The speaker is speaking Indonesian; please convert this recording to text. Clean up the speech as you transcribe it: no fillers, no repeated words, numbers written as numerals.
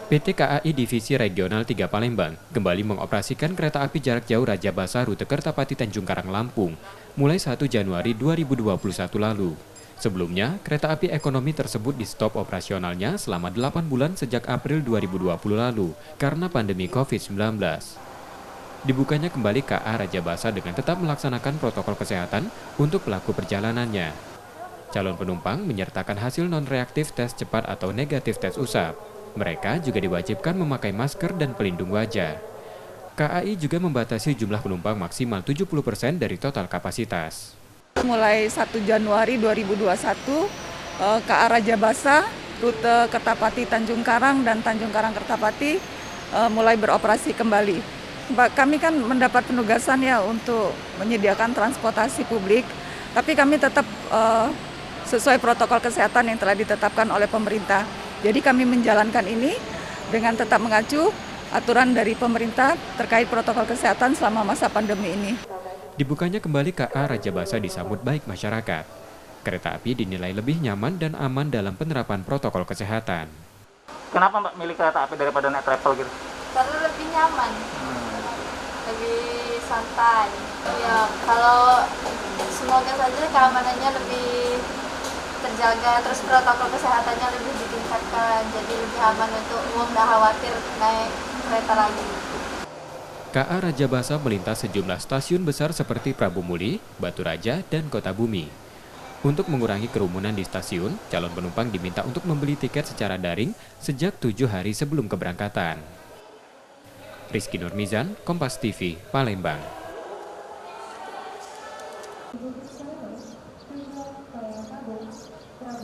PT KAI Divisi Regional 3 Palembang kembali mengoperasikan kereta api jarak jauh Rajabasa rute Kertapati Tanjung Karang Lampung mulai 1 Januari 2021 lalu. Sebelumnya, kereta api ekonomi tersebut di-stop operasionalnya selama 8 bulan sejak April 2020 lalu karena pandemi COVID-19. Dibukanya kembali KA Rajabasa dengan tetap melaksanakan protokol kesehatan untuk pelaku perjalanannya. Calon penumpang menyertakan hasil non-reaktif tes cepat atau negatif tes usap. Mereka juga diwajibkan memakai masker dan pelindung wajah. KAI juga membatasi jumlah penumpang maksimal 70% dari total kapasitas. Mulai 1 Januari 2021, KA Rajabasa, rute Kertapati Tanjung Karang dan Tanjung Karang Kertapati mulai beroperasi kembali. Kami kan mendapat penugasan ya untuk menyediakan transportasi publik, tapi kami tetap sesuai protokol kesehatan yang telah ditetapkan oleh pemerintah. Jadi kami menjalankan ini dengan tetap mengacu aturan dari pemerintah terkait protokol kesehatan selama masa pandemi ini. Dibukanya kembali KA Rajabasa disambut baik masyarakat. Kereta api dinilai lebih nyaman dan aman dalam penerapan protokol kesehatan. Kenapa Mbak milih kereta api daripada naik travel gitu? Karena lebih nyaman, lebih santai. Ya kalau semoga saja keamanannya lebih terjaga, terus protokol kesehatannya lebih ditingkatkan, jadi lebih aman untuk nggak khawatir naik kereta lagi. KA Rajabasa melintas sejumlah stasiun besar seperti Prabu Muli, Batu Raja, dan Kota Bumi. Untuk mengurangi kerumunan di stasiun, calon penumpang diminta untuk membeli tiket secara daring sejak 7 hari sebelum keberangkatan. Rizky Nurmizan, Kompas TV, Palembang.